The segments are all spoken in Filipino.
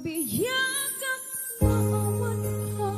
nabiyagap maawan ka.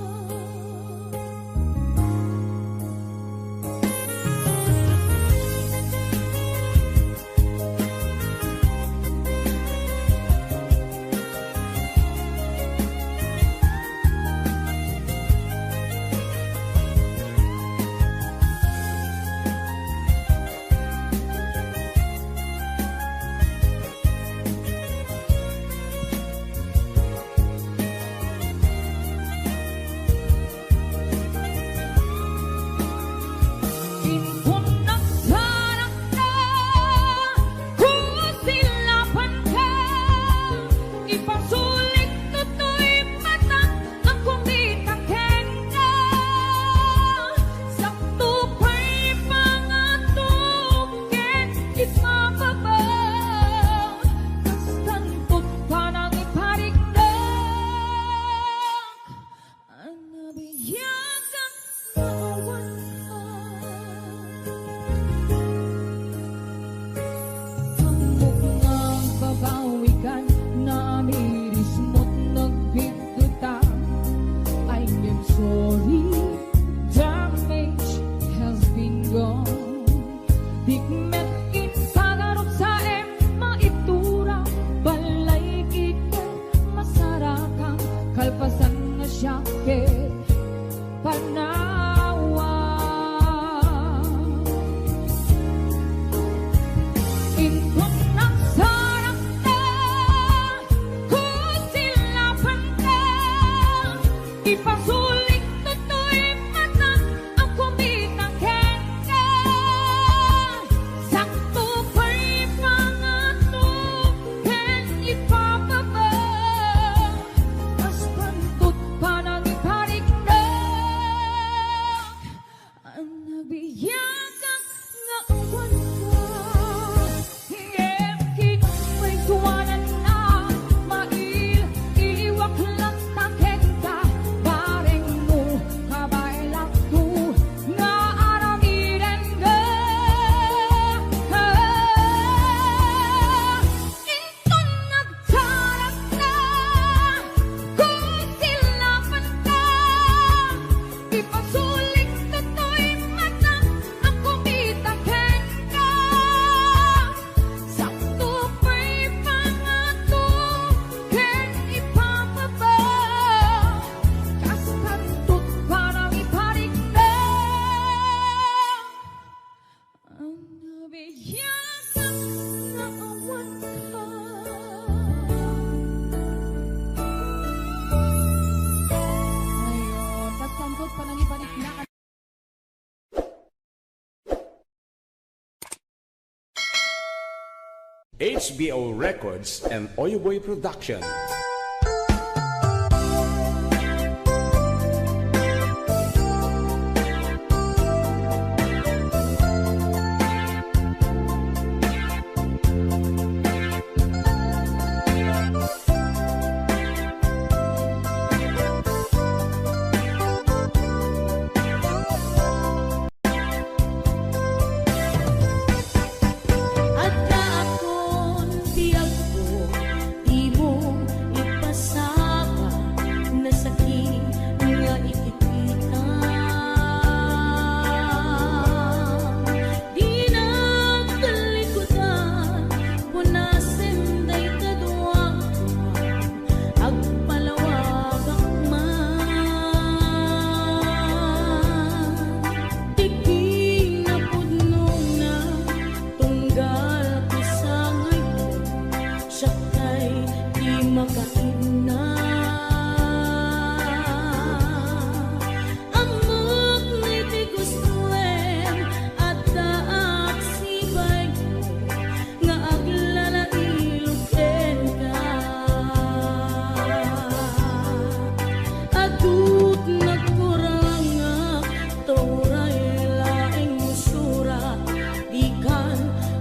HBO Records and Oyoboy Production.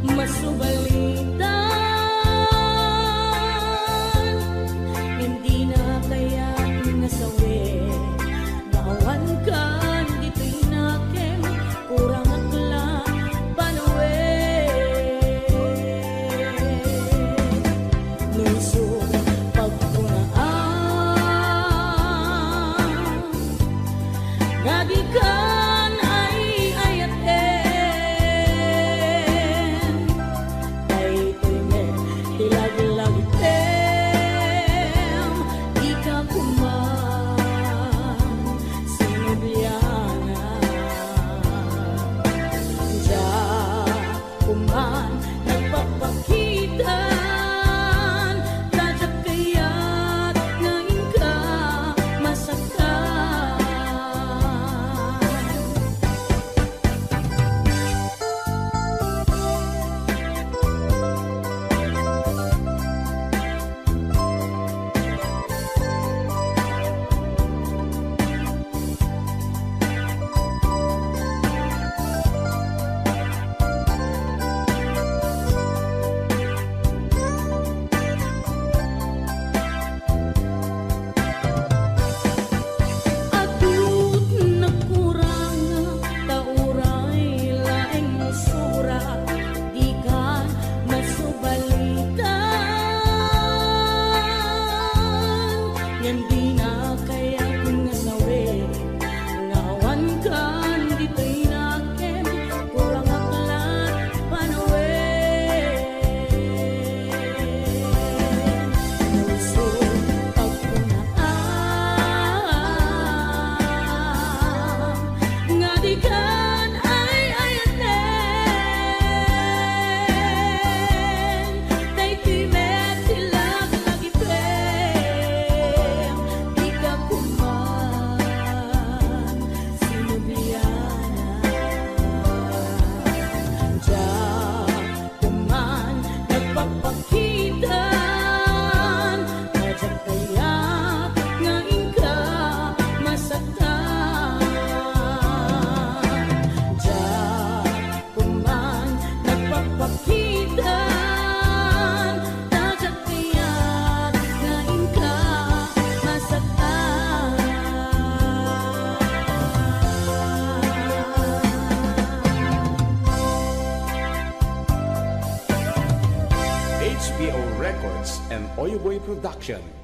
Masubalitan, hindi na Oyoboy Production.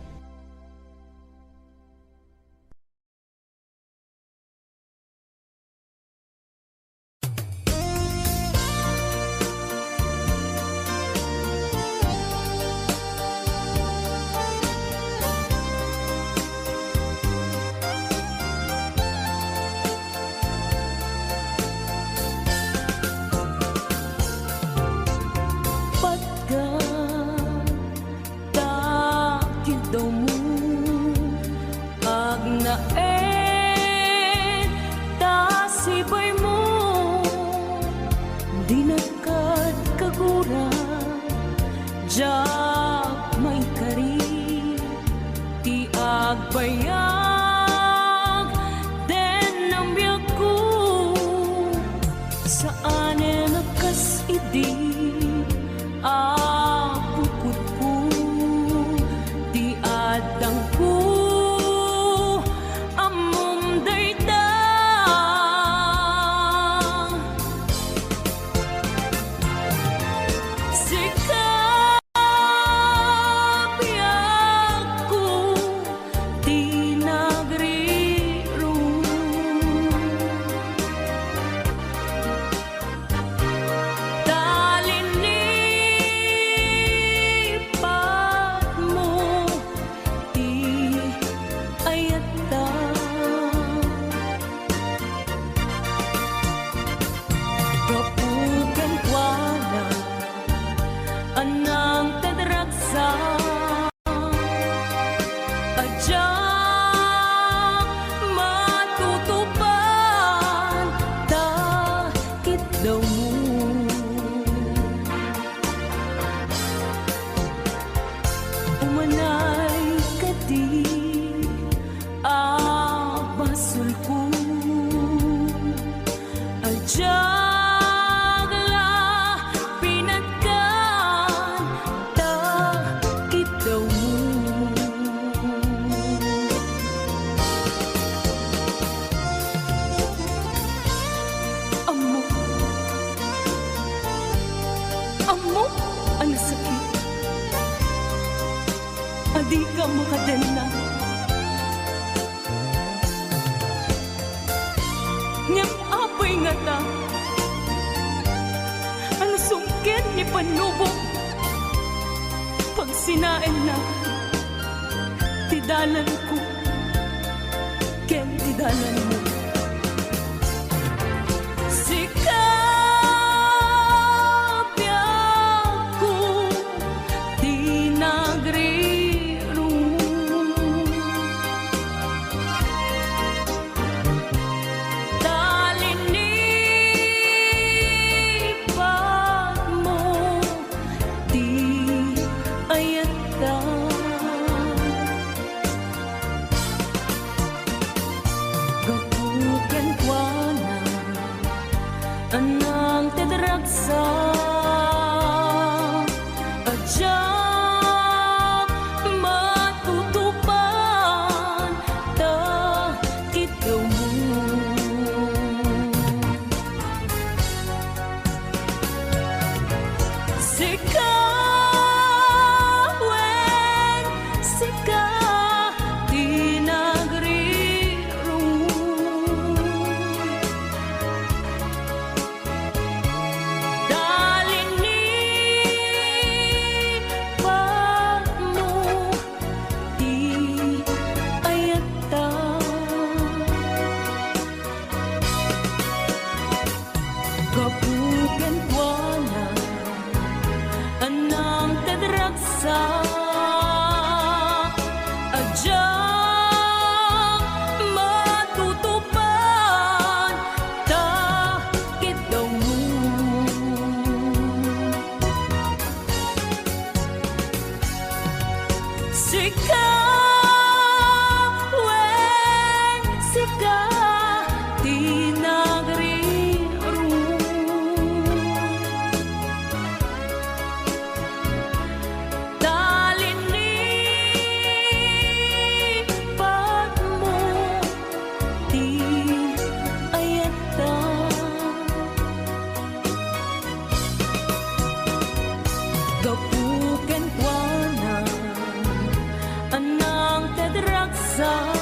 ragsak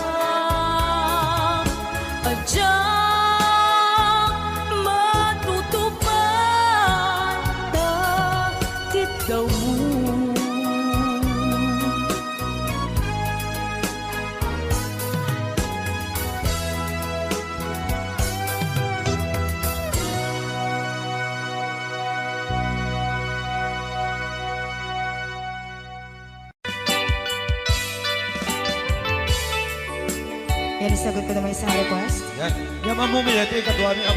adyang matutupad dakit daw mo. Yan, isagot ko naman isang request. Yan. Yan mamumiyat eh, kadwa ni Ab.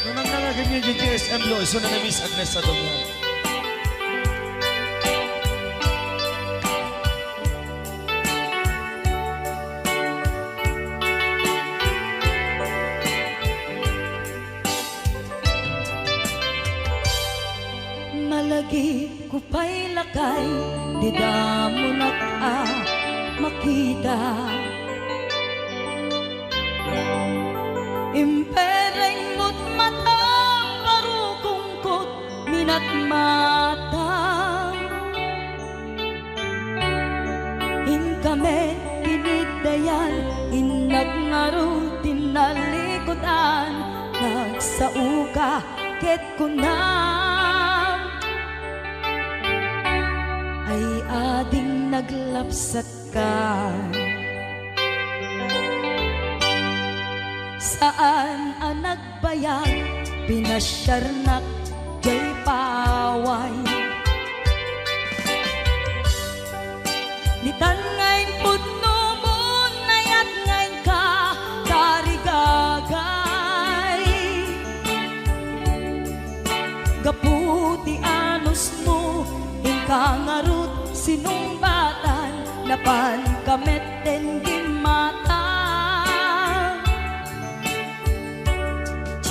Nung nangangaganyan yung GSM lo, iso na na Miss Agnes sa dumyan. Malagi ko pa'y lakay, di damo makita. Impereng mo't mata, parukungkot, minat mata. In kami, pinigdayan, inagnaro, tinalikotan, nagsauka, ket kunam. Ay ading naglapsat ka. Saan ang nagbayag, pinasyarnak, jay paway. Nitan ngayon pudno mo, nayat ngayon ka, karigagay. Gaputi anos mo, ingkangarut, sinumbatan, napan kamet den gimata.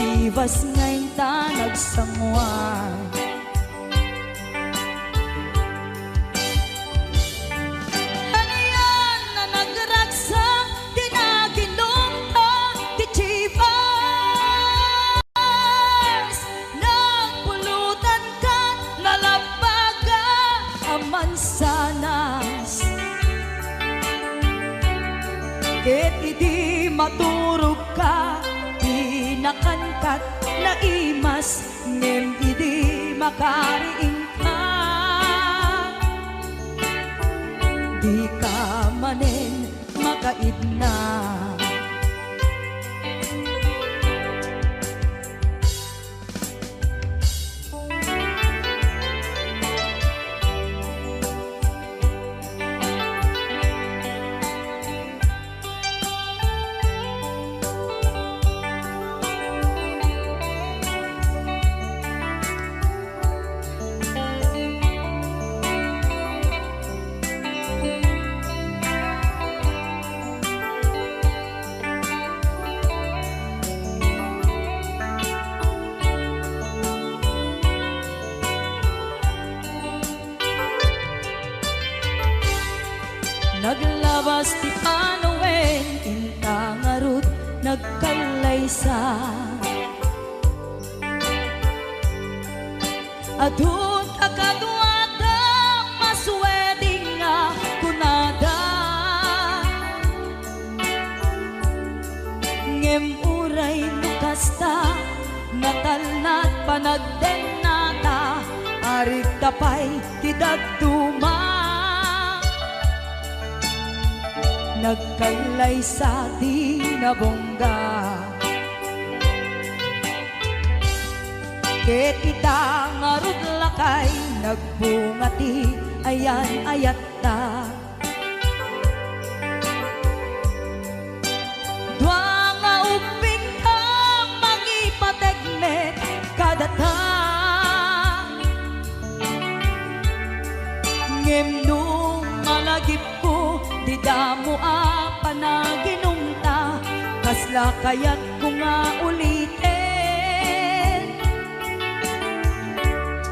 Chivas ngayon ta nagsangwan. Ano yan na nagragsak, di naginom ta, di Chivas. Nagpulutan ka, nalabaga, aman sanas. Ket idi maturog ka, nakankat na imas, ngem idi makariing ka. Di ka manen makaidna. Naglabas ti panawen, intangarut, nagkalaysa. Adun akadwada, masweding nga kunada. Ngem uray nukasta, natalnat panagdenata, arig tapay tidagduma. Nagkailay sa di nabongga. Ket kita ngarud lakay, nagbungati, ayan ayat ta. Dwa nga uping ka, mangipategmet kadata. Ngem nung malagip ko, di damo panaginumta, kasla kaya't ko nga ulitin.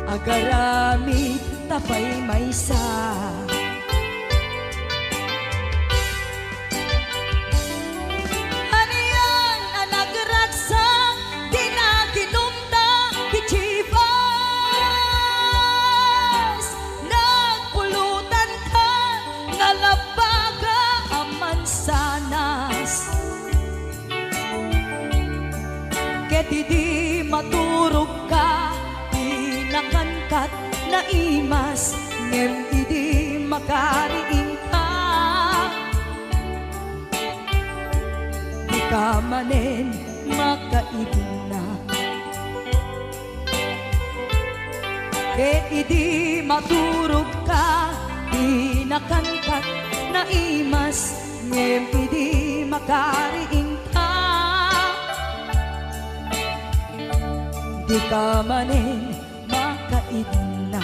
Agarami tapay maysa. Ano yan ang nagragsak, di naginumta, di Chivas. Nagpulutan ka, nalabaga aman sana. idi maturog ka, di nakangkat na imas, ngem idi makariin ka. Di ka manen makaibin na, ke idi maturog ka, di nakangkat na imas, ngem idi makariin ka. Di ka manen makaibin na.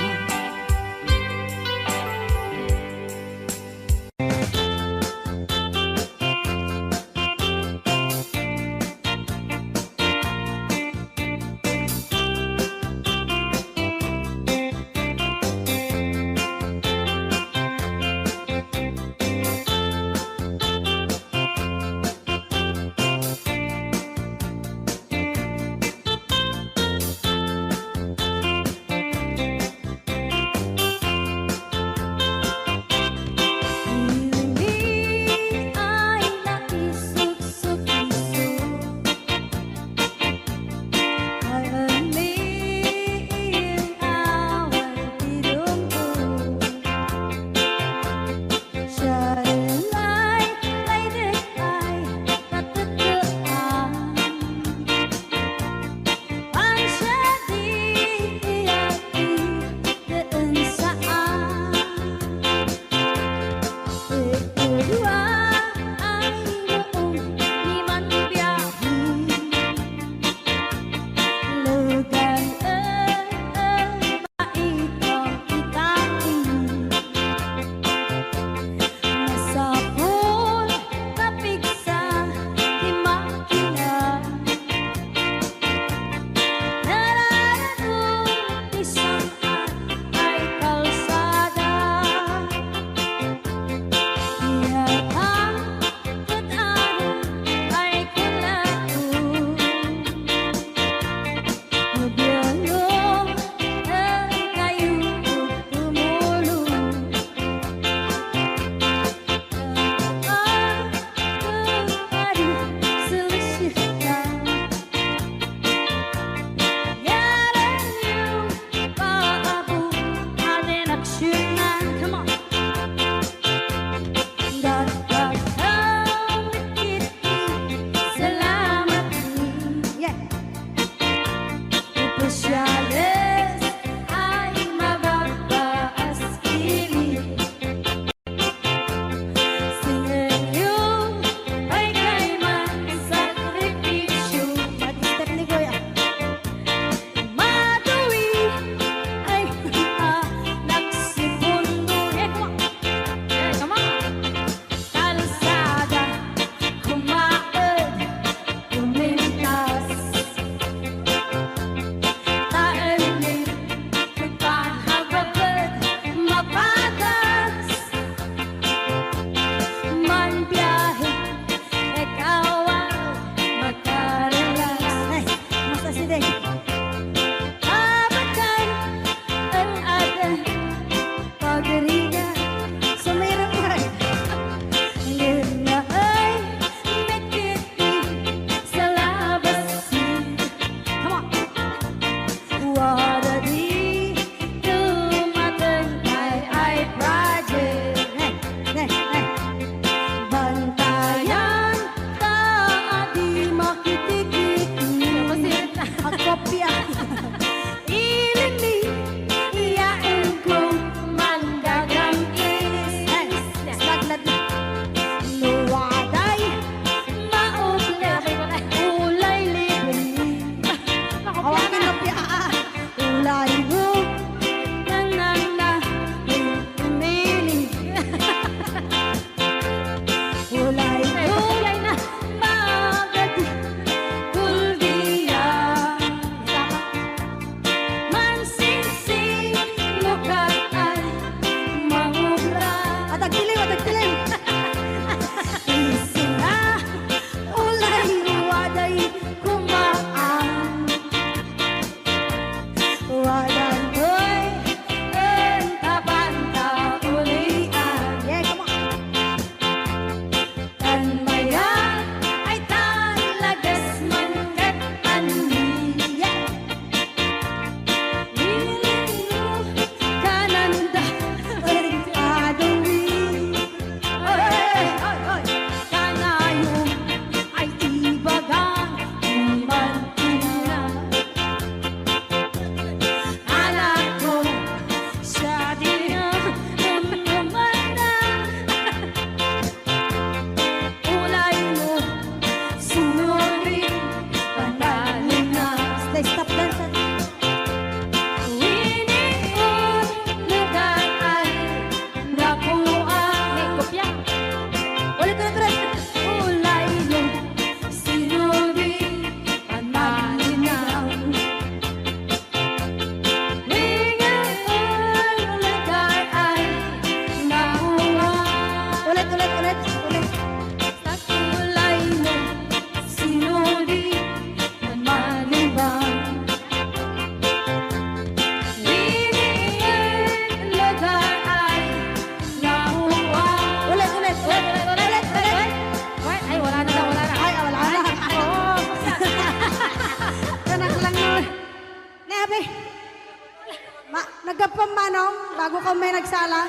Manong, bago ka may nagsala,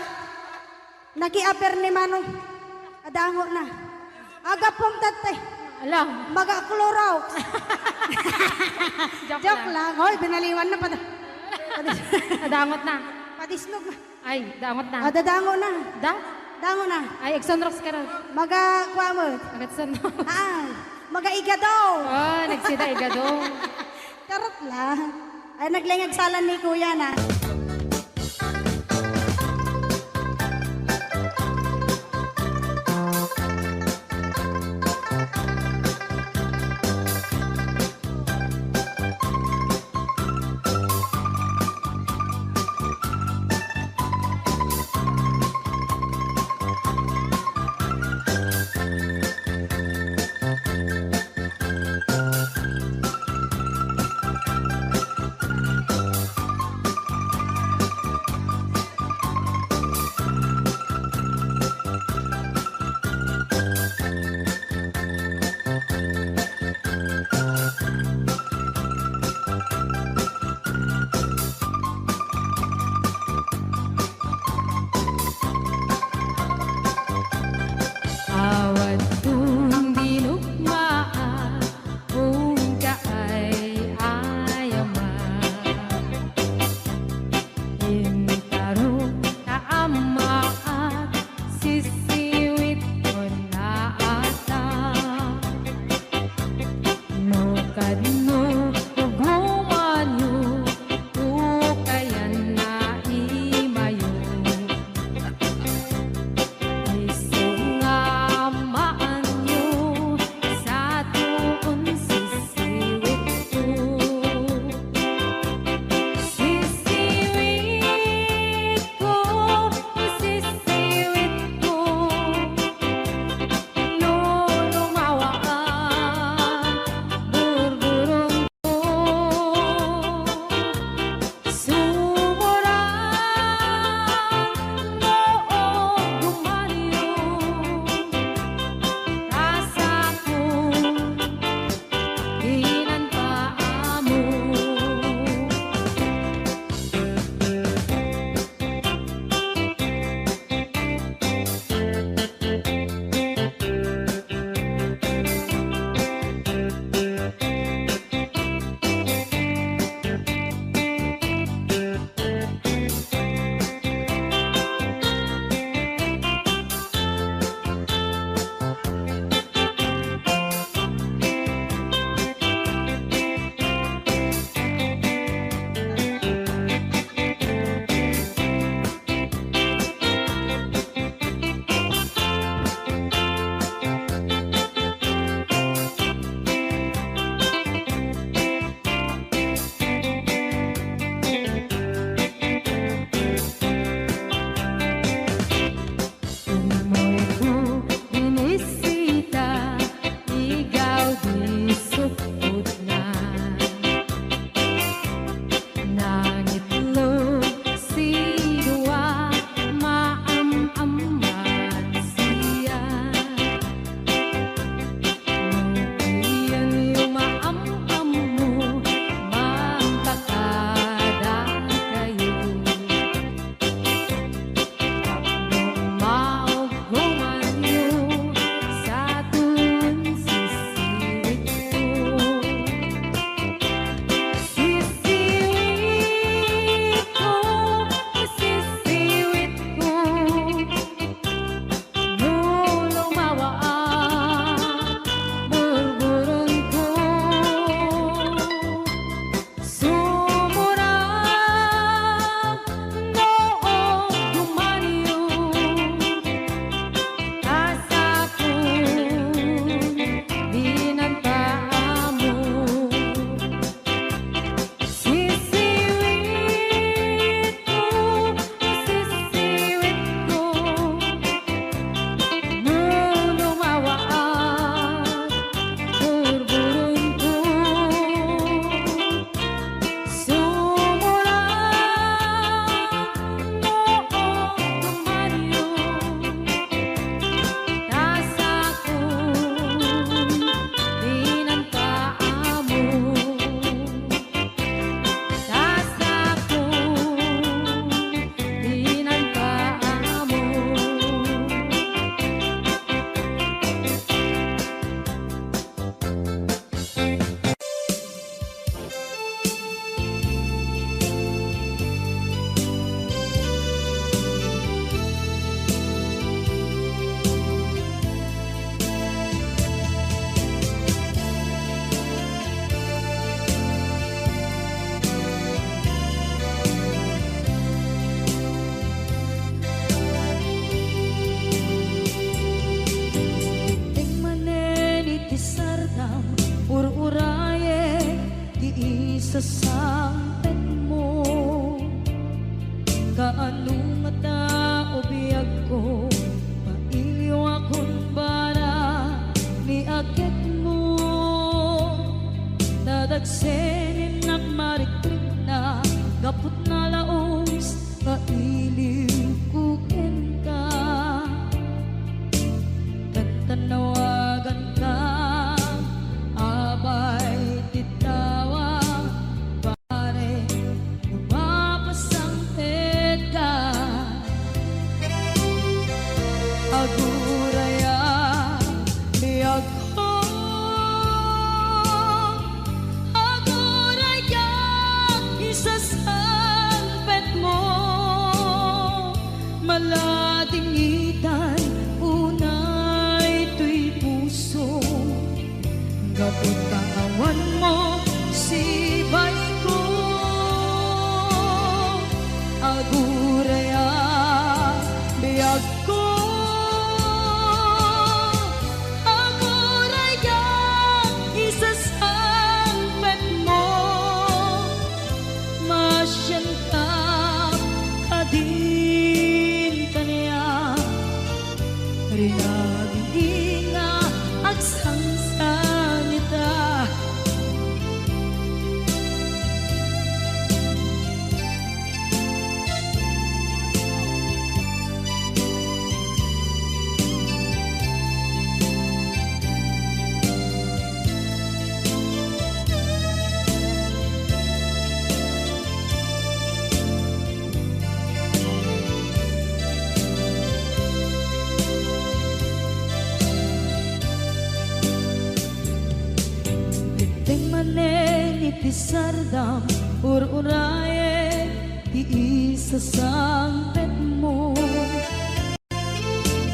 naki-apper ni Manong, adango na. Agapong tatay, Alam, mag-aklorox. Joke lang. lang. Hoy, binaliwan na pa. Nadangot na. Padisnog na. Ay, dangot na. Dadango na. Da? Dango na. Ay, Exonrox ka rin. Maga-kwa mo. Agad Exonrox. Maga-igadaw. Oh, nagsida igado. Karot lang. Ay, naglingag salan ni kuya na. Nadagsenin nagmarikrik na gapot na laos kailiw kuken ka tanawagan ka abay titawa pare lumapasangpet ka aguraya biyag ko aguraya isasangpet mo maladingitan unay tuy puso gapot kawan mo sibay ko aguraya biyag ko aguraya isasangpet mo masyan ka kadin kanya rinagin nga agsangsangita Teng manen iti sardam ururaye ti isa sangpet mo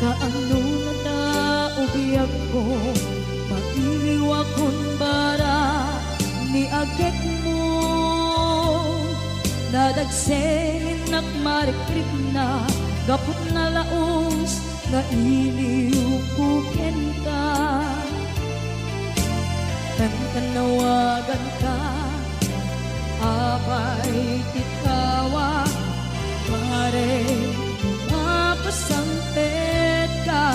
kaano na ta ubiyag ko mailiwa kon bara ni agek mo nadagsenin nakmarikrik na gapot na laos nga iliw kuken ka tanawagan ka abay titawa pare mapasangpet ka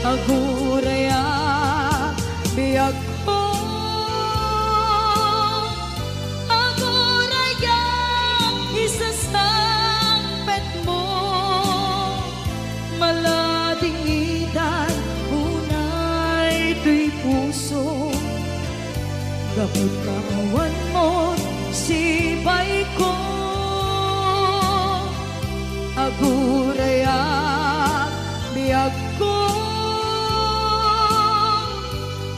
aguraya biyag ko aguraya isasangpet mo maladingitan tuy puso gapot kawan mo sibay ko aguraya biyag ko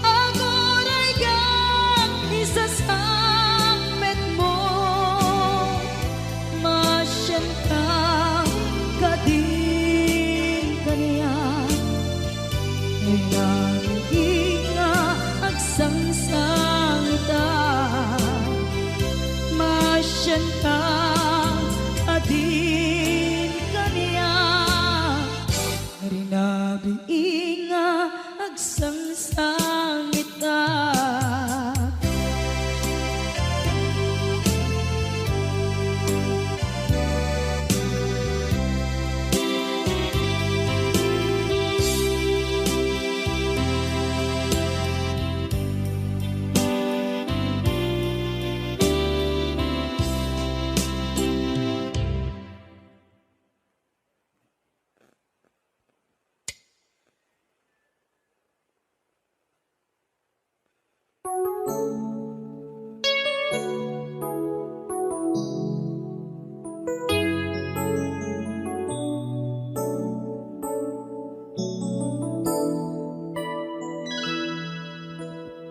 aguraya isasangpet mo masyan ka kadin kanya agsangsangita masyan ka adin kanya rinabiinga agsangsangita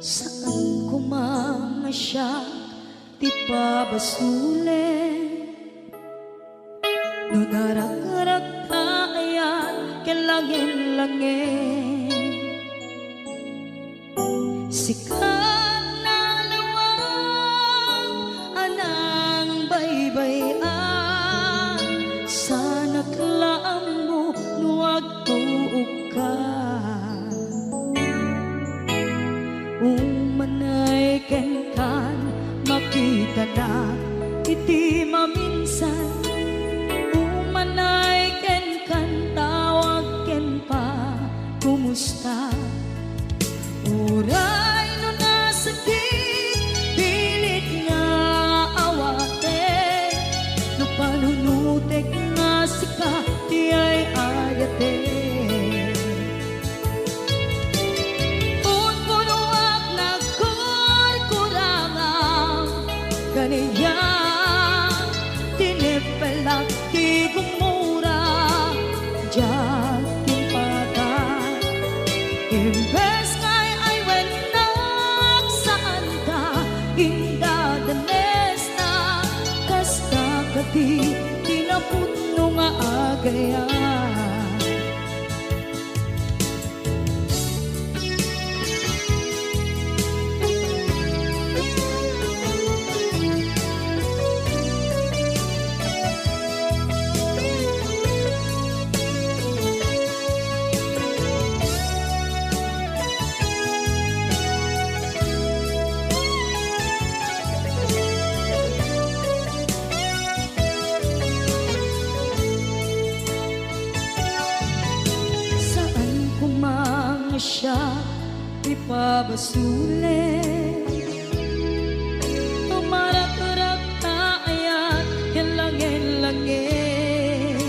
Saan ko mamasya ti pabasulen no narak-arak kaayan kelangin-langin sikat na lawang anang baybayan sana klaang mo nuwag tuog ka umanay kenkan makita na iti maminsan umanay kenkan tawag ken pa kumusta uray no Diyan timpakan Imbes kay ay wenak saan ka Inda danes na Kasta kati Tinapuno nga agayan siya ipabasuli Tumarak-rak na ayat Hilangin-langin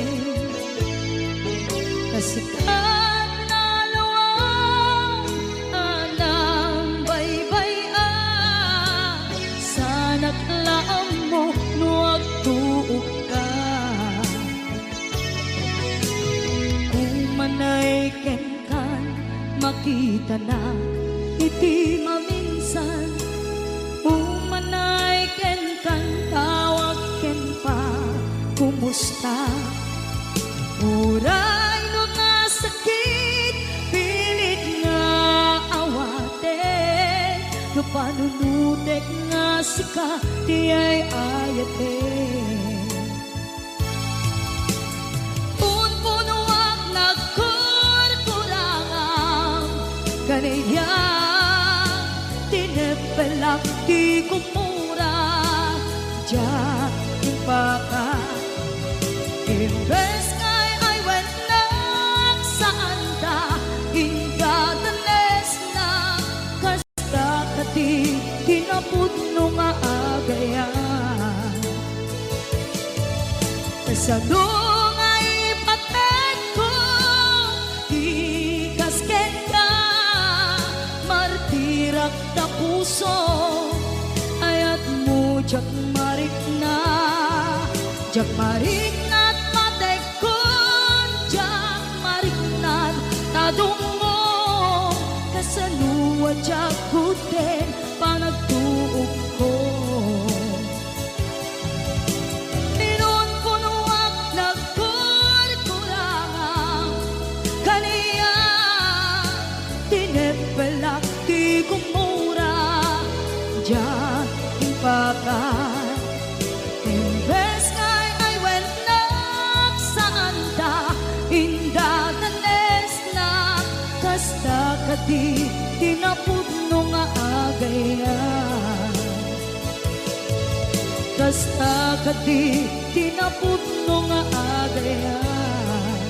Kasikat na luwang Anang baybay-an Sana't laam mo Nuwag tuog ka Umanay ken makita na iti maminsan umanay ken kan tawag ken pa kumusta uray no nga sakit pilit nga awate no panunutek nga sika di ay ayate Kaniya tinepelak di kumura Diyan timpaka Imbes kay ay wenak saan ta Inda danes na Kasta kati Tinapuno nga agayan Sa dungay paten ko Di kasken ka Martirak na puso Ayat mo jak marik na Jak marik na't patay kun Jak marik na't tadong mo Kasanuwa jak kuten Panagtuog ko Inon ko nuwag nagkurkurangang Kaniya tinepelak di kumura Diyan timpakan Imbes kay ay wenak saan ta Inda danes na Kasta kati Tinapuno nga agayan Kasta kati Tinapuno nga agayan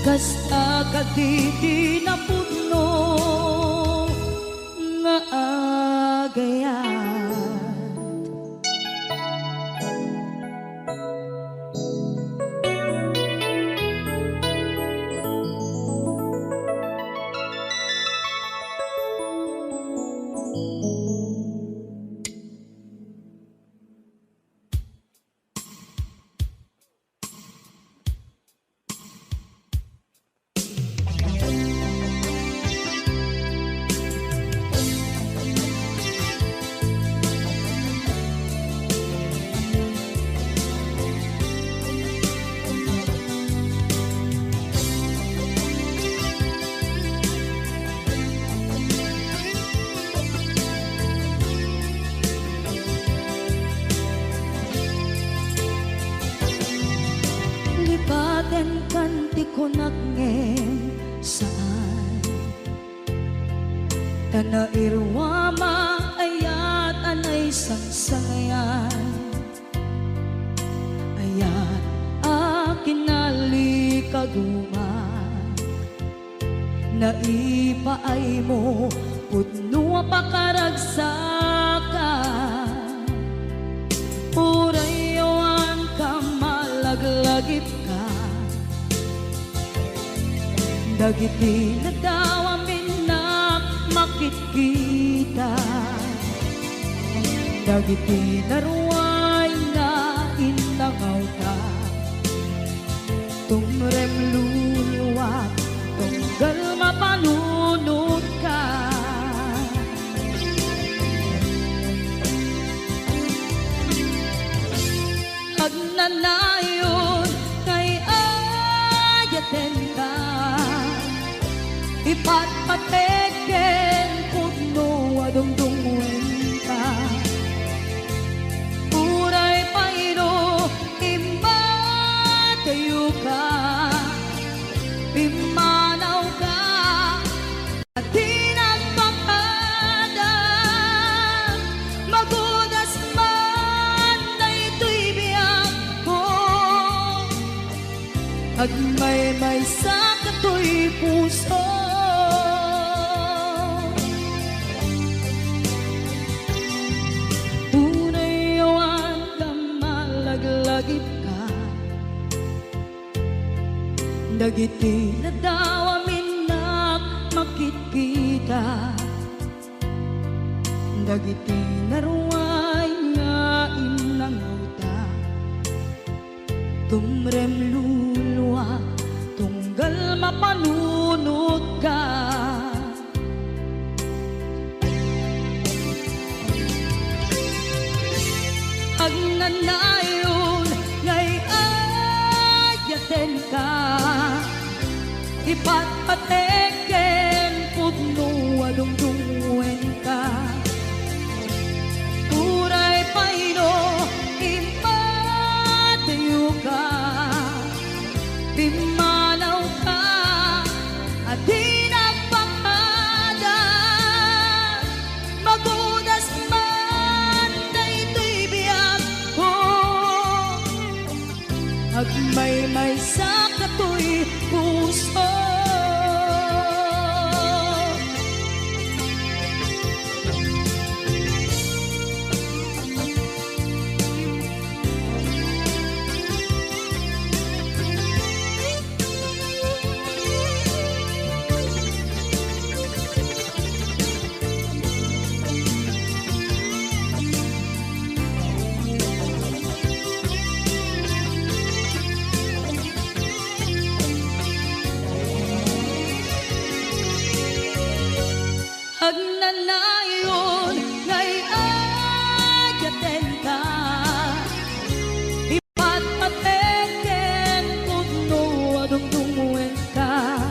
Kasta kati Tinapuno nga agayan Lipaten kanti ko nagngem saan Kana irwama ayat anay sangsangayan Ayat akin nalikaguman Naipaay mo putno pakaragsakan Urayawan ka malaglagip ka Dagiti na daw amin na makikita Dagiti na ruway na intangaw ka tumrem luluwat, tunggal mapanunod ka. Agnanayon kay ayaten ka, ipatpateken pudno adungdungwen ka. Uray pairo imatayo ka, imanaw ka, at di nagpakadang magudas man na ito'y biyak ko. Agmay-may sa kato'y puso, tunay yawan ka malaglagip ka, dagiti na daw amin na makikita, dagiti na ruway nga inangauta, tumrem luluwa, tunggal mapanunod ka. Agnanayon ngay ayaten ka, ipatpateken pudno adungdungwen ka. Uray paino imatayo ka, imanaw ka, at di nagpakada, magudas man na ito'y biyak ko. Agmay-may sa kato'y puso, agnanayon ngay ayaten ka, ipatpateken pudno adungdungwen ka.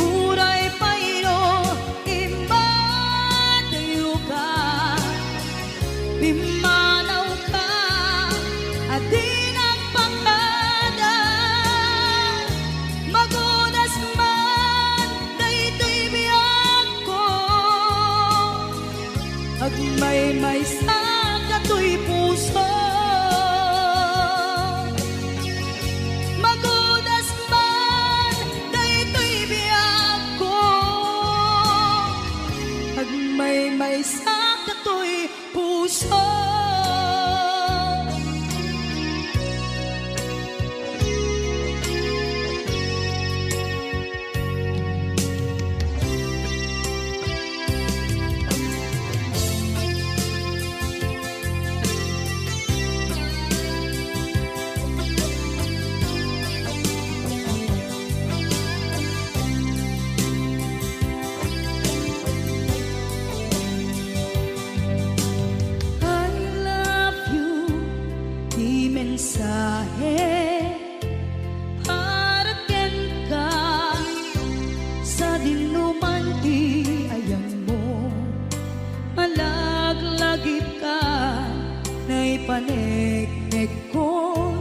Uray paino imatayo ka, imanaw ka, at di nagpakada, magudas man na ito'y biyak ko. Agmay-may sa kato'y puso, magudas man na ito'y biyak ko. Agmay-may sa kato'y puso. I love you, di mensahe para ken ka, sa dinuman di ayan mo, malaglagip ka, na'y paneknek ko,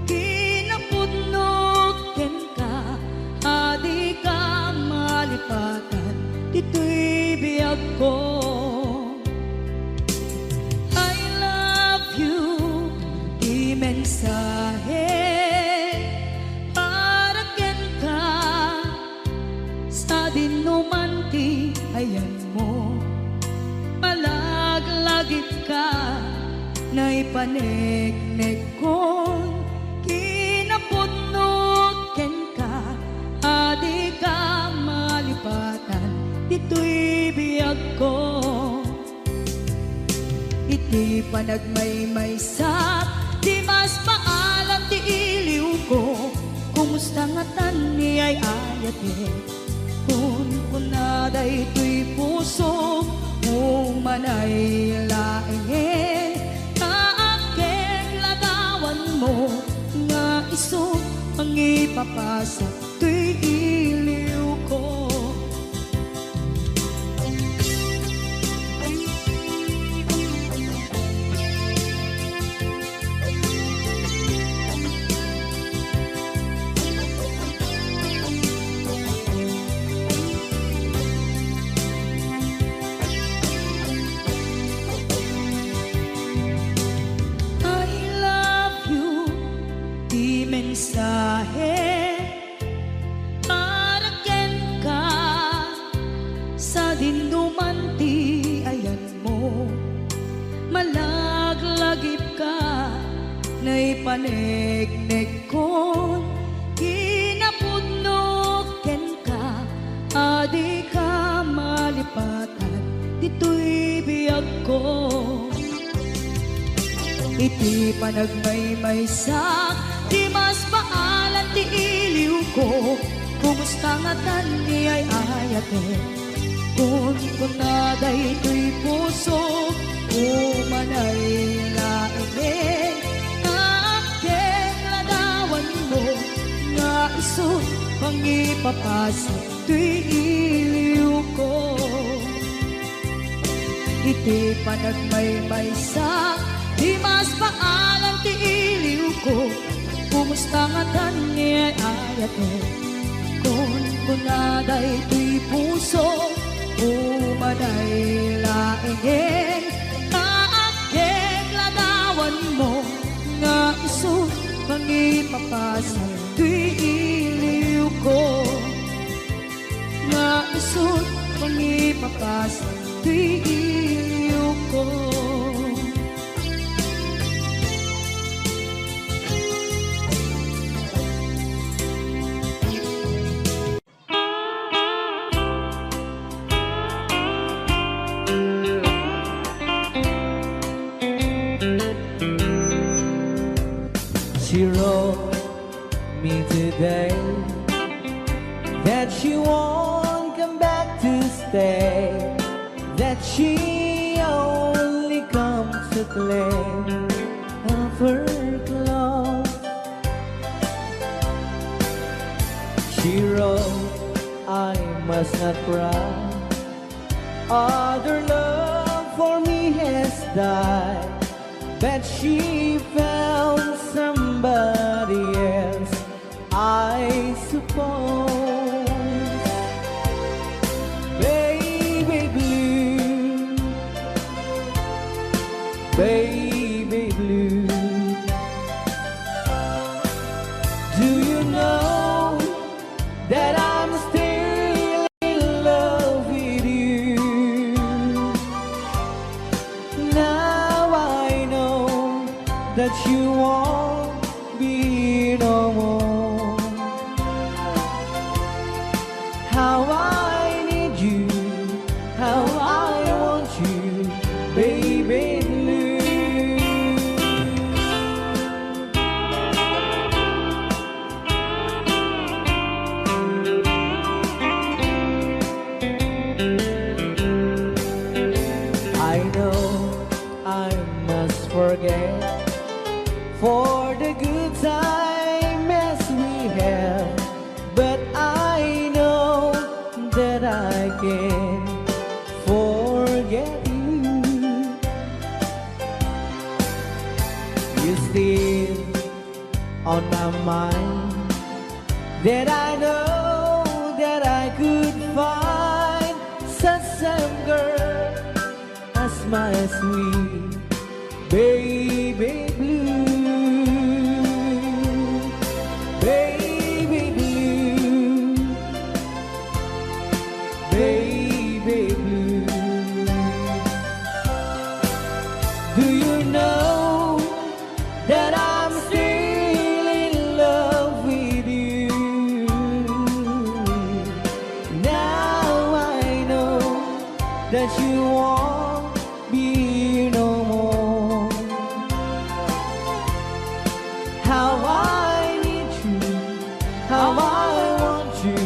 kinapudnog ken ka, adi ka malipatan, dito'y biyag ko. I love you, di mensahe para ken ka, sa dinuman ti ayan mo, malaglagip ka, na'y paneknek kon, kinapudnog ken ka, adi ka malipatan, dito'y biyag ko. Iti panagmay-may sa, di mas maalam ti iliw ayate kun kunaday tuy puso kung manay laingin kaakin lagawan mo nga iso ang ipapasa tuy iliw ko. Mensahe para ken ka sa dinduman ti ayan mo malaglagip ka na'y panegnek kon kinapudno ken ka adi ka malipatan dito'y biyag ko iti panagmaymaysa di mas paalan ti iliw ko kumusta nga tan ni ay ayate kun kunaday tuy puso umanay laingin aking ladawan mo nga iso pangipapasa tuy iliw ko iti panagmaymaysa di mas paalan ti iliw ko kumusta nga tan ni ay ayate kun kunaday tuy puso umanay laingin kaaking ladawan mo nga iso pangipapasa tuy iliw ko nga iso pangipapasa tuy iliw ko. She wrote me today that she won't come back to stay, that she only comes to play of her clothes. She wrote, I must not cry, other love for me has died, but she found somebody else, I suppose. Baby blue, baby blue, do you know that I'm still in love with you? Now I know that you won't be no more. How I need you, how I want you, baby blue. I know I must forget for the good time as we have, but I know that I can forget you. You're still on my mind, that I know that I could find such a girl as my sweet baby blue. Baby blue, baby blue, do you know that I'm still in love with you? Now I know that you won't be no more. How I need you, how I want you,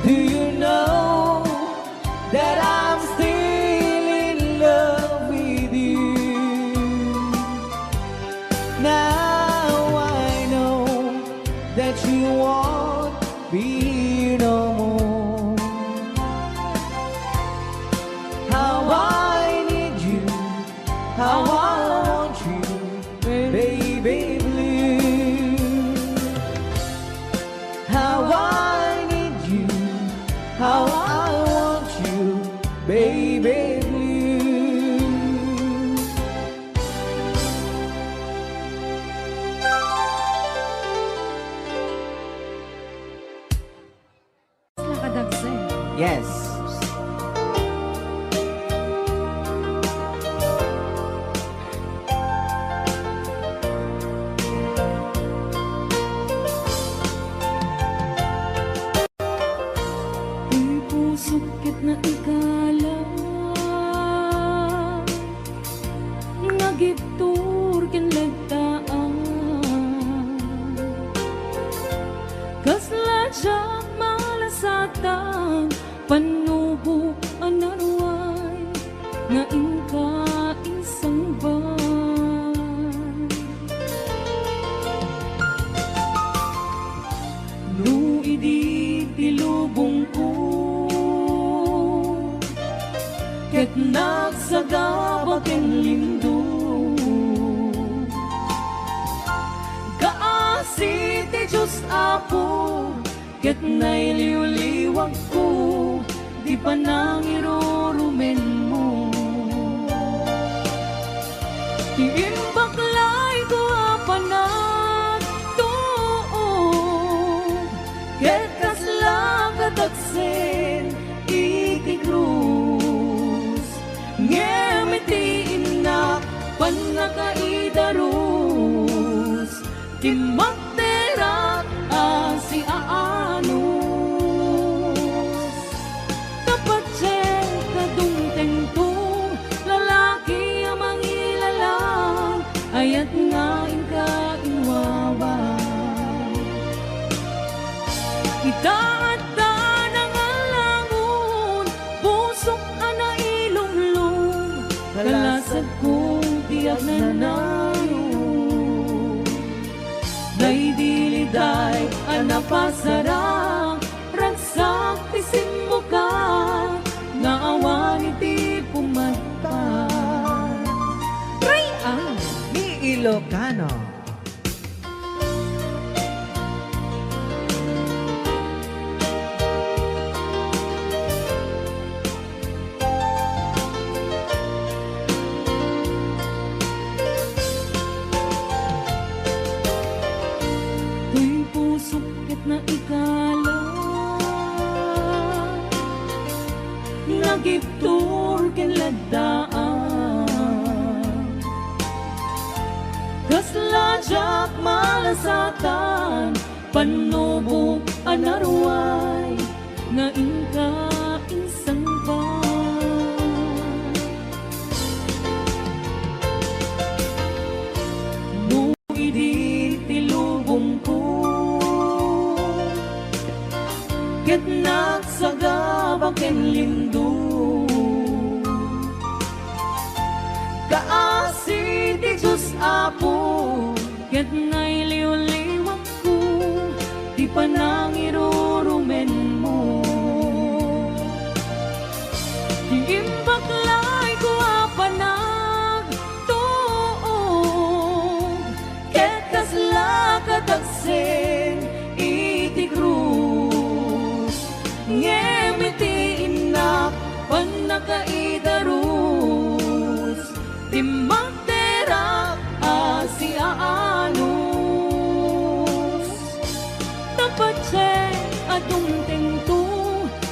Do you know that I'm still in love with you? Now I know that you won't be here no more. How I need you, how I want you, baby blue. How I need you, how I want you, baby blue. Nakadagsa eh. Yes. Di pusukit na ikala Nagiptur kin lagtaan Kasla siya malasatan Panubo anarway Nga inka isang ban No idi tilubong ko Ket nagsagabaken lindo Kaasi ti Diyos Apo Ket nailiw-liwag ko Di pa nang irurumen mo Iimbaklay ko apanag tuog Ket kasla katagsen iti krus Ngemitiin na panakaidarus Timakterak si aanos Tapat siya kadungteng tong lalaki amang ilalang Ayat nga inka inwawan Itaat ka ng alangon Pusok ana ilumlum Kalasag kong tiyak na nayo Naidiliday anapasarang Ragsak tisim mo ka Naawan iti pumatay Rayan ni Ilocano. Tuy pusukit na ikala Nagiptur ken lagdaan Kasla jak malasatan Panubo anarway Nga inka insang ban No idi tilubong ko Ket nagsagabaken lindo Kaasi ti Diyos Apo Ket nailiw-liwag ko Di pa nang irurumen mo Iimbaklay ko apanag tuog Ket kasla katagsen iti krus Ngemitiin na panakaidarus Timakterak si aanos Tapat siya atong tengto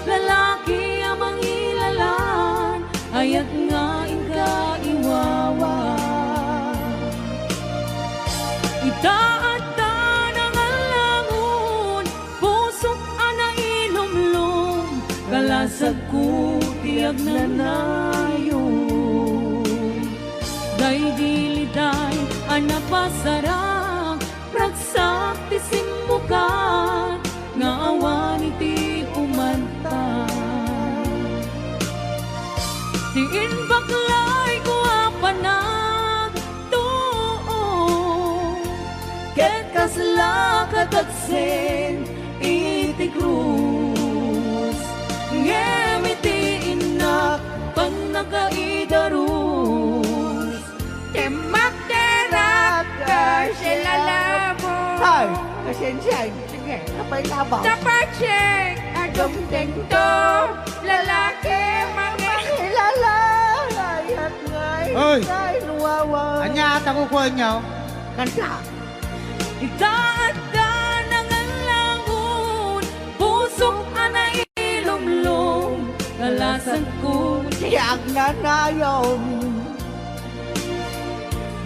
Lalaki amang ilalan Ayat nga inka iwawan Itaat ka ng alangon Pusok ana ilumlum Kalasag ko tiyak na nayo Daydiliday anapasarang Ragsak tisim mo ka Nga awan iti uman sen iti krus ngemiti inak pag nakaidarus Temak terak Silalabo Ay, kasensya. Sige Kapay labaw. Tapatseng Agam tento Lalaki mga Kilala, ayat ngay, Hoy! ngay, nuwawa. Anya, takukuha niyo. Kanta. Idaan ang langon, pusok anay ilumlum, kalasan ko, Siyang nanayon.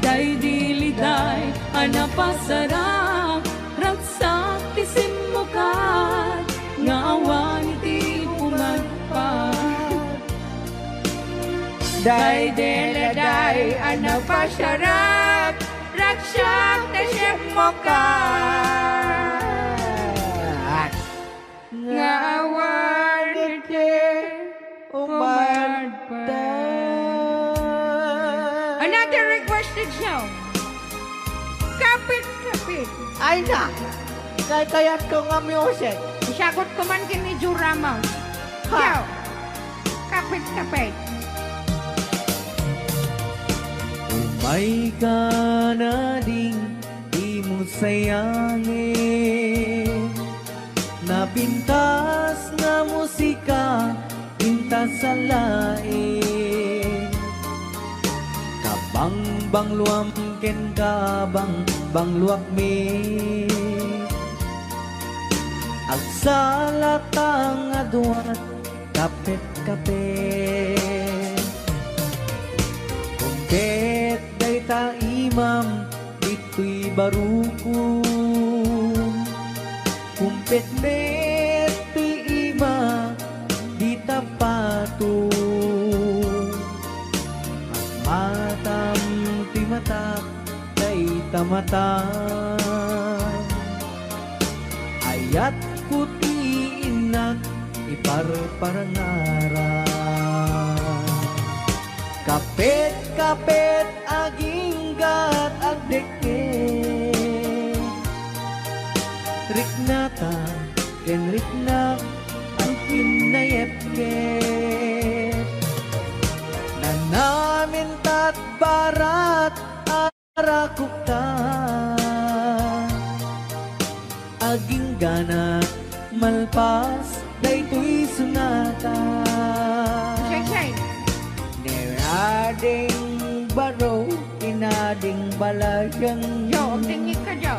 day diliday, anapasarang, ragsak tisim mo kat, nga awan iti umagpag. Day deleday Ano pa syarap Raksyak na siyem mo ka Nga awan iti Another requested song Kapit kapit Ay na, kayat ko nga music. Isagot ko man kini Juramo Yo Kapit kapit Umay ka na ding di mo sayangin. Napintas nga musika, pintas sa lain. Kabang bang luam ken kabang bang luak me. Agsalatang aduat, kapit-kapit. Kumpet day ta imam, ito'y barukum. Kumpet met ti ima, di tapatum. Matam ti matak, day tamatay. Ayat puti inak, iparparangaran. Kapit-kapit aginggat agdeke. Riknata ken riknak ang kinayepke. Nanamin tat barat arakukta. Aging ganat malpas daytoy sunata. Shay Nerading baro, inading balasyang Yo Tingin ka yo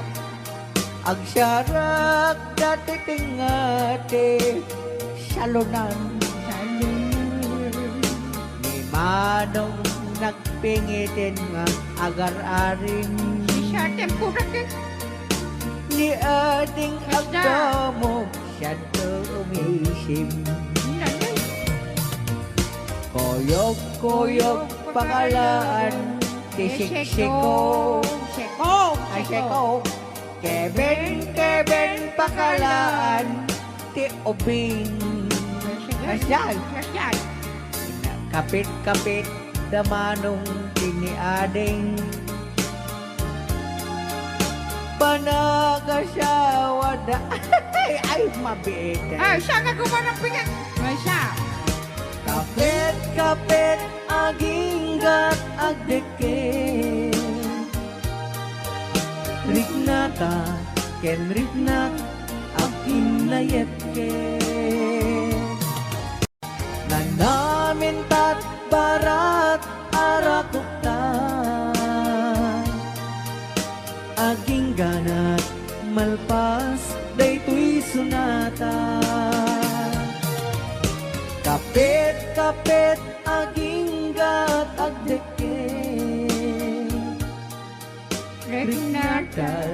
agsyarak dati tingate salunan. Ni manong nagpingitin nga agar-aring Siya tempura ka ni ading agdamo siya umisim. Koyok-koyok pangalaan Tisik-siko Ay siko Keben pakalaan Ti ubing Asyal Kapit-kapit Damanong tiniading Panagasawa da Ay mabiit Siya nga gumanang pingat Siya Kapit-kapit aginggat agdeke. Riknata ken riknak akinayetke. Nanamin tat barat arakukta. Aging ganat malpas daytoy sunata. Kapit-kapit aginggat agdeke. Riknatal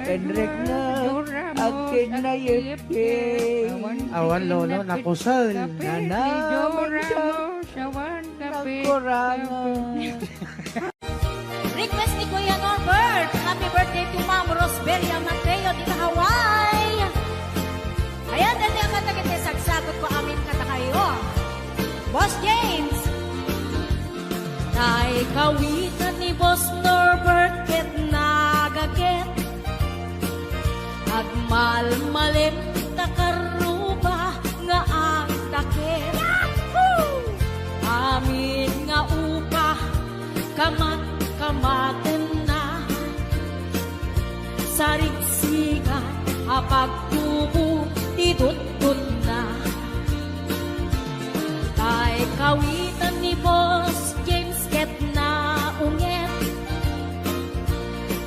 and riknat akinayetke. Awan lolo, nakusal. Nanaman siya nagkurangan. Request ni Kuya Norbert. Happy birthday to Ma'am Rosbelia Mateo di Hawaii. Ayan, dali ang matagit na sagsakot ko amin katakayo. Boss James. Tay kawitan ni Boss Norbert ket nagaget. Agmal sarigsigan apagtubo tidutdut na kay kawitan ni Boss James ket na unget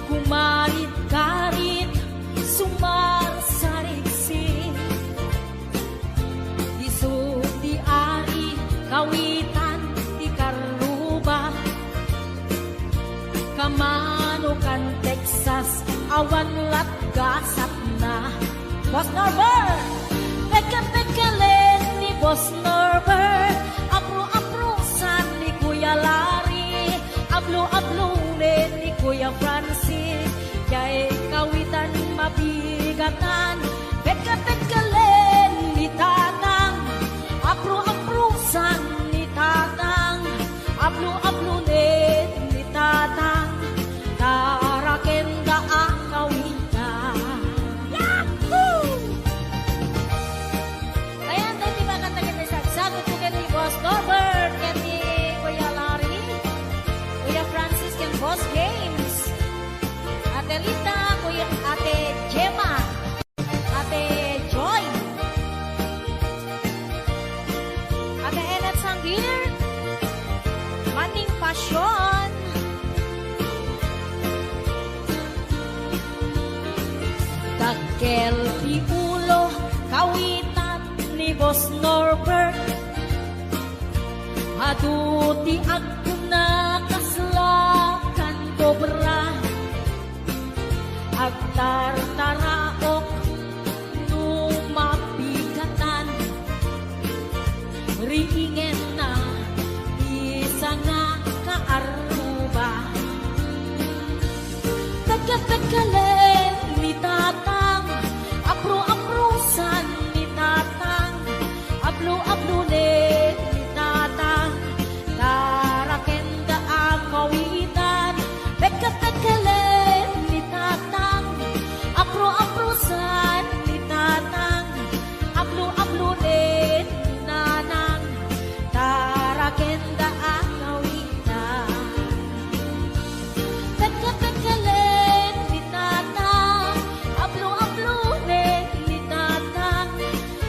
kumarit-karit sumar sarigsi isu di ari kawitan di karuba kamanukan Texas awan lat gasat na Boss Norbert peka-pekalen ni Boss Norbert apro-aprosan ni Kuya Larry ablo-ablunen ni Kuya Francis kay kawitan mabigatan peka-pekalen ni Tatang apro-aprosan ni Tatang ablo-ablunen ni Tatang tarakenda ang kawitan. Yahoo! Ayan, tayo di ba kanta kita sagsagot ko ni Boss Norbert, ken ni Kuya Larry, Kuya Francis, ken Boss James, Ate Rita, Ate Gemma, Ate Joy, Ate Enet Sanggir, Maning Pasyon, Dagkel ti ulo kawitan ni Boss Norbert aduti ako na kaslakan kobra agtartaraok numapigatan riingen na isa nga kaaruba tagkatagkalen ni Tatang apro-aprosan ni Tatang ablo-ablunen ni Tatang tarakenda ang kawitan tagkatagkalen ni Tatang apro-aprosan ni Tatang ablo-ablunen ni Nanang tarakenda ang kawitan tagkatagkalen ni Tatang ablo-ablunen ni Tatang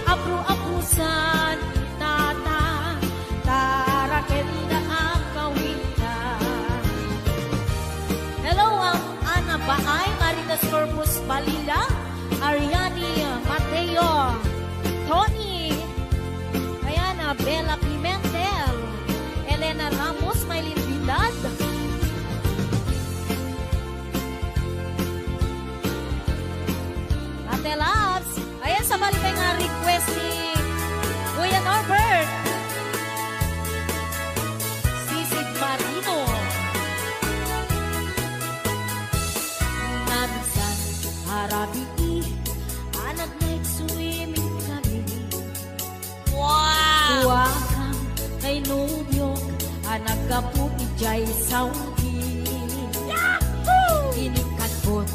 apro-aprosan ni Tatang tarakenda ang kawitan. Hello, ang Ana Baay, Maritas Corpus Balila, Ariani Mateo, Tony, Ayana Bella Pimentel, Elena Ramos, Maylin Vidad, Ate Labs. Ayan, sa balik nga request ni Kuya Norbert. Sisid Marino. Nabisan, harabi, anak night swimming kami. Wow! Tuwakang kay Nubyo, anak ka po ijay Saudi. Yahoo! Inikatbot,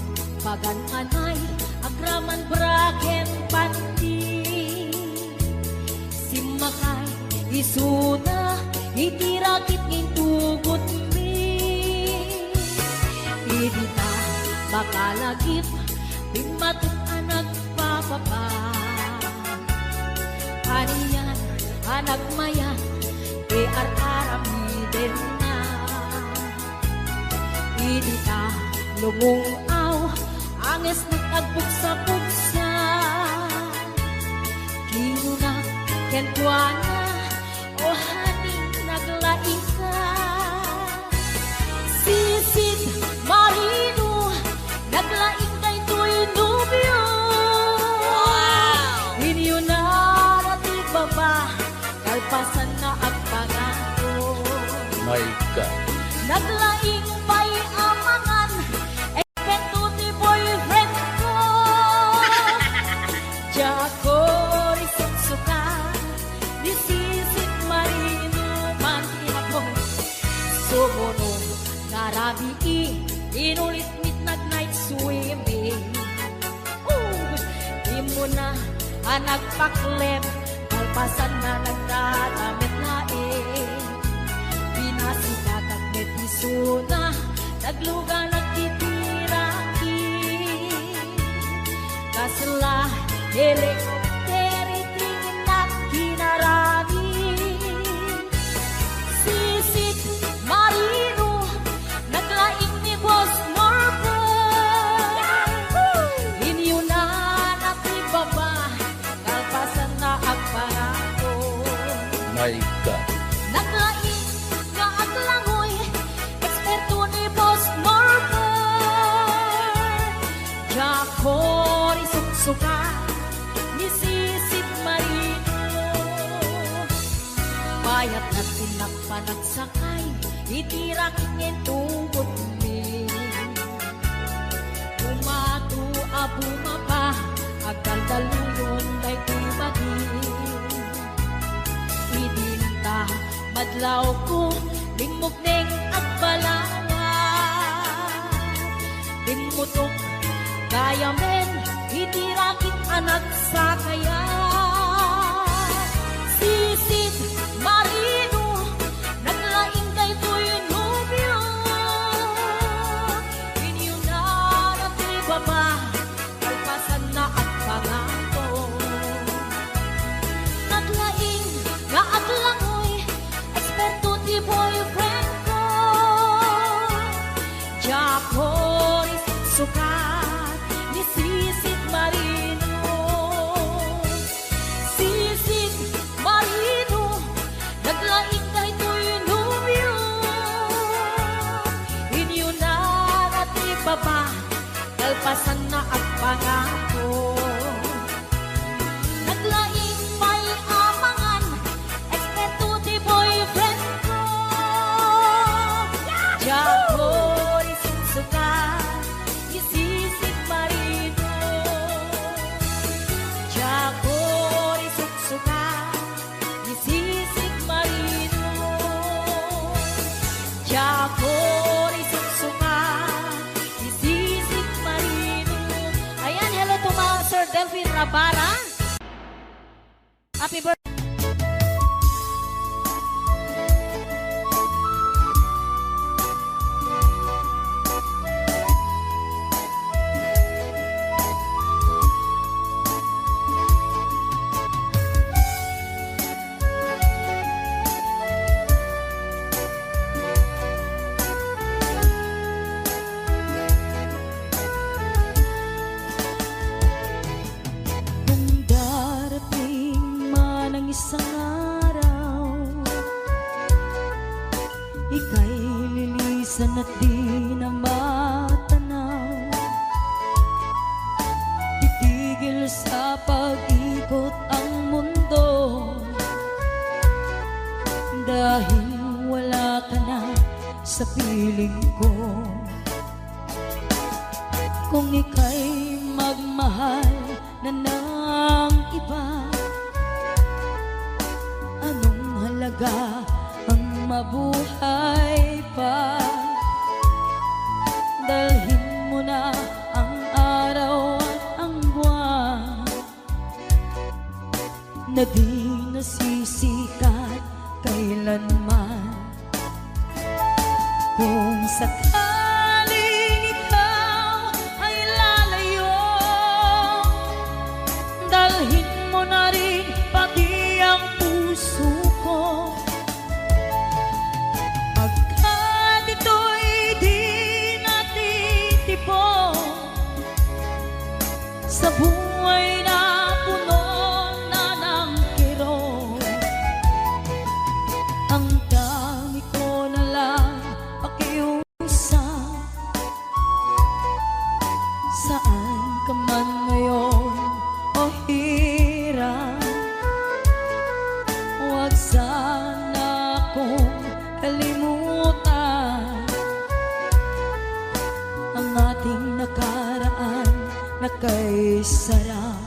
pagan anay, agraman braken panti. Simakay, isuna, itirakit ngintugot mi. Idita, bakalagip, bimatut anak papapa. Haniyan, anak mayan, arami-den na. Idita, lumungaw, anges nagtagbuksa-buksa. Kinunak, kentuana, o haning naglaing ka. Sisid Marino, naglaing kay Tuy Nubyo. Inyo na rati baba, kalpasan na ang pangako. My God. Naglaing pa'y amangan, epekto ni boyfriend ko. Jako risuksuka, disisit marino man hapon. Sumunod, narabi inulit midnight night swimming. Di mo na anak paklem, kalpasan na nagdadamit na Binasikat at metisuna, nagluga nagtitiraki. sila helikopteri tingin at kinarami. Sisid Marino, naglaing ni Boss Norbert. Inyo na natibaba, kalpasan na ang parako. My God. Naglaing nga at langoy, eksperto ni Boss Norbert. Jacori suksuka, ni Sisid Marino. Bayat na pinagpanagsakay, itirak ngin tubot mi. Umatu abumapa, agal daluyon ay tumagin. Idinta madlaw ko, lingmugneng at balawa. Dinmutok kaya men, itirakit anak sa kaya. Sisid Marino, naglaing kay to'y nobyo. Inyo na natibaba, kalpasan na at pangako. Naglaing nga at langoy, eksperto ti boyfriend ko. Jacori sukat ni Sisid Marino. Sisid Marino, naglaing kay to'y nobyo. Inyo na natibaba, kalpasan na at pangako. Naglaing may amangan, eksperto ti boyfriend ko. Jacori suksukan, ni Sisid Marino. Jacori suksukan, ni Sisid Marino. Jacori suksukan, ni Sisid Marino. Ayan, hello to mga Sir Delphine Rabara. Happy birthday. Kung darating man ang isang araw, ika'y lilisan at di na matanaw. Titigil sa pag-ikot ang mundo, dahil wala ka na sa piling ko. Kung ika'y magmahal na ng iba, anong halaga ang mabuhay pa? Dalhin mo na ang araw at ang buwan na di nasisikat kailanman. Kung sakaling ikaw ay lalayo, dalhin mo na rin pati ang puso ko. Pagkat ito'y di natitipon sa buhay na puno na ng kirot. Ang dami ko na lang pakiusap, saan ka man ngayon o hirap, huwag sana akong kalimutan ang ating nakaraan na kay sarap.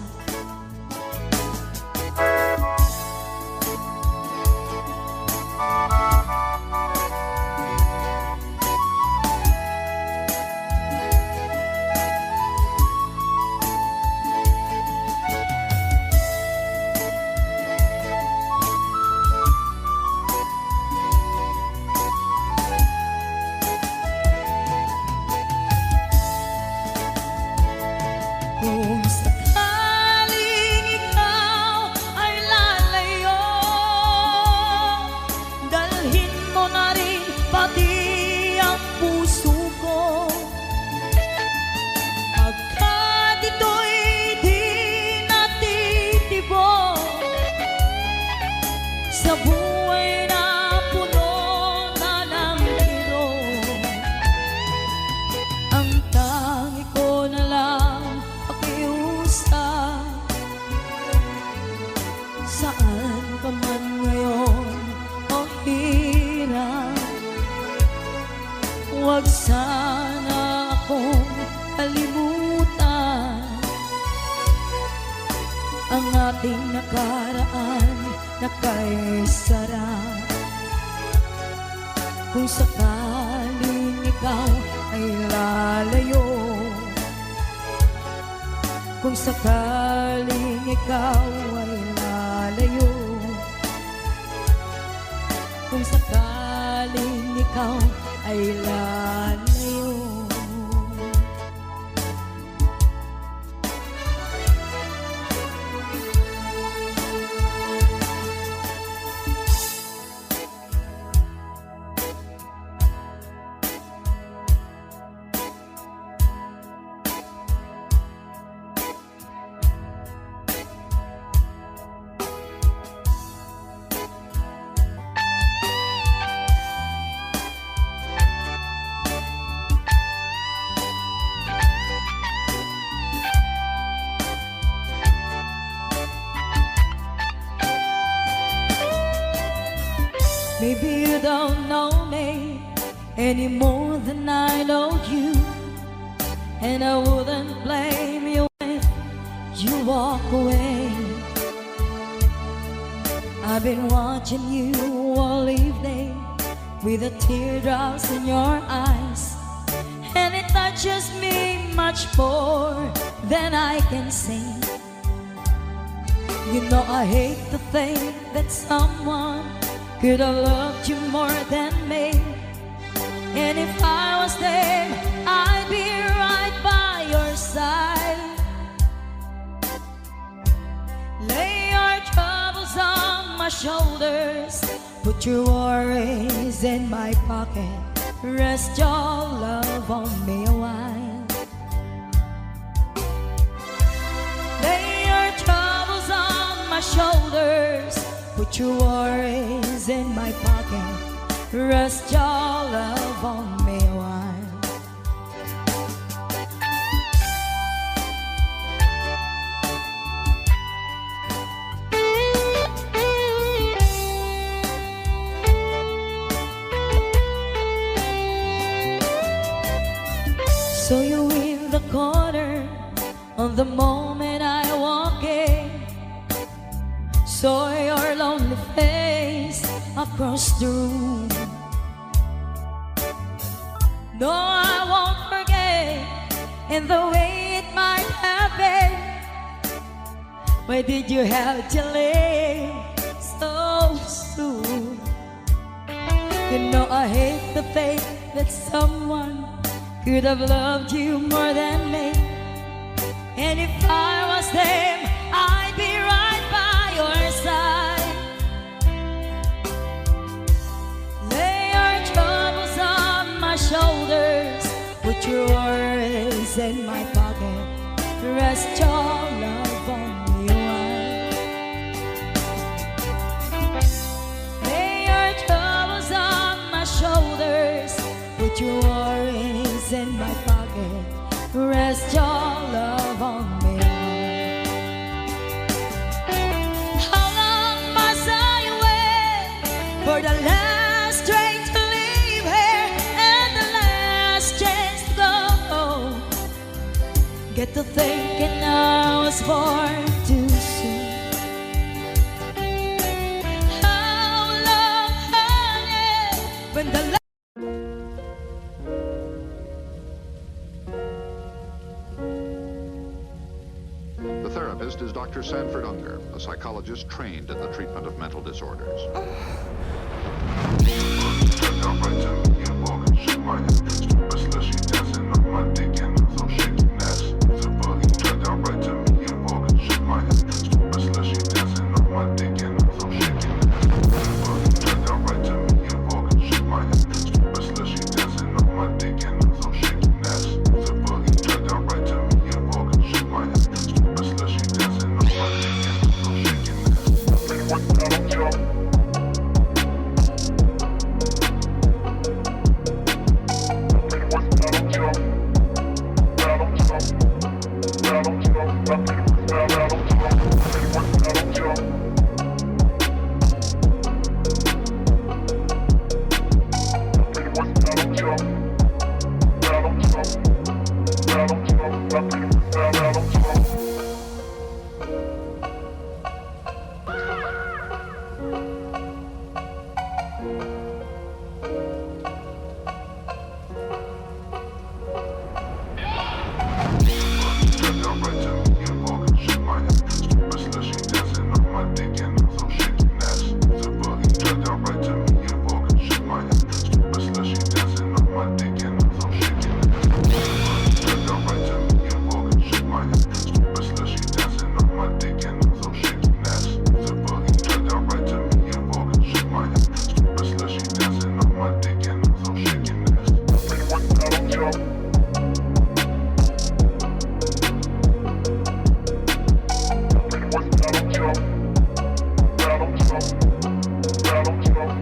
Kung sakali Nasaan ka man ngayon o hirap, huwag sana akong kalimutan ang ating nakaraan na kay sarap. Kung sakaling ikaw ay lalayo, kung sakaling ikaw ay lalayo, kung sakaling ikaw ay lalayo. Maybe you don't know me any more than I know you, and I wouldn't blame you if you walk away. I've been watching you all evening with the teardrops in your eyes, and it touches me much more than I can sing. You know I hate to think that someone could have loved you more than me, and if I was there, I'd be right by your side. Lay your troubles on my shoulders, put your worries in my pocket, rest your love on me a while. Lay your troubles on my shoulders, put your worries in my pocket, rest your love on me a while. So you in the corner on the moment I walk in, saw your lonely face across the room. No, I won't forget in the way it might happen. Why did you have to leave so soon? You know I hate the faith that someone could have loved you more than me, and if I was them, I'd be right by your side. Lay your troubles on my shoulders, put your worries in my pocket, rest your love on me a while. Lay your troubles on my shoulders, put your worries in my pocket, rest your love on me. How long must I wait for the last train to leave here and the last chance to go? Get to thinking I was born too soon. How long, honey, when the The therapist is Dr. Sanford Unger, a psychologist trained in the treatment of mental disorders.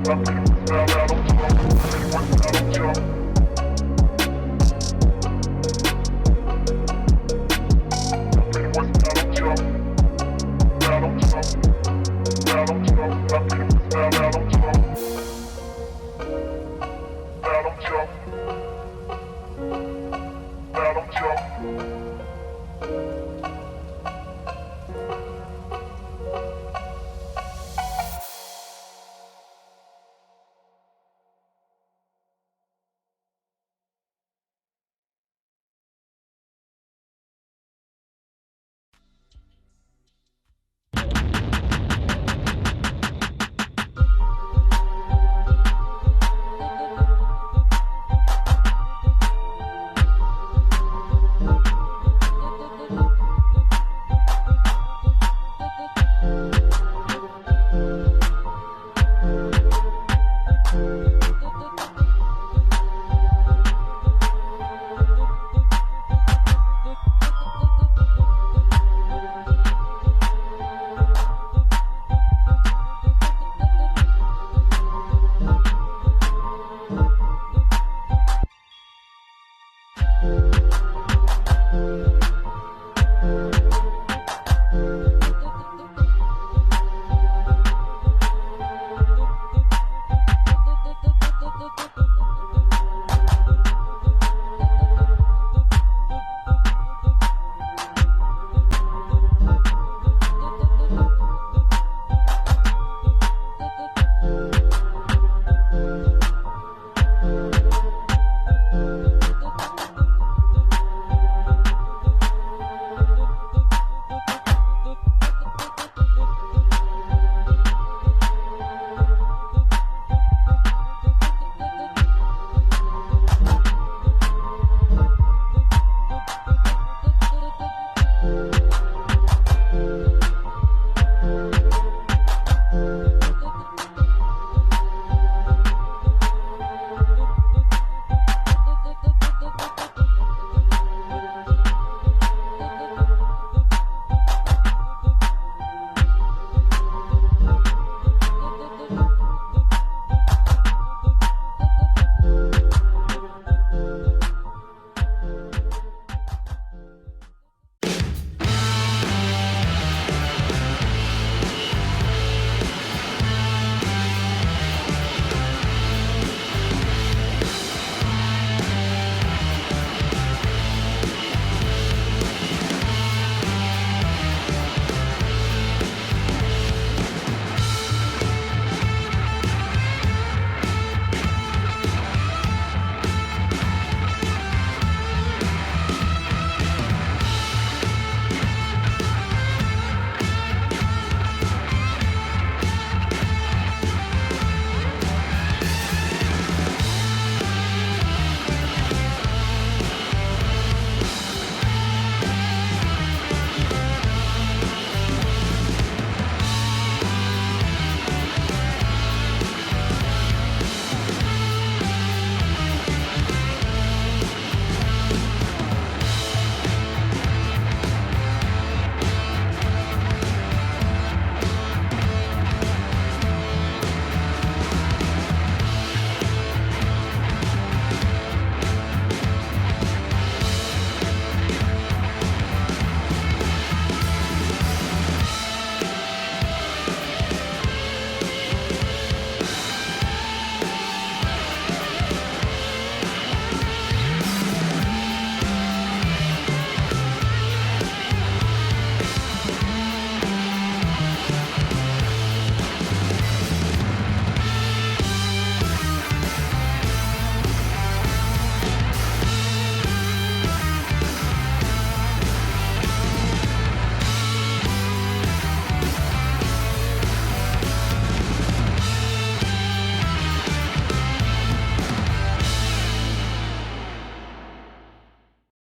Welcome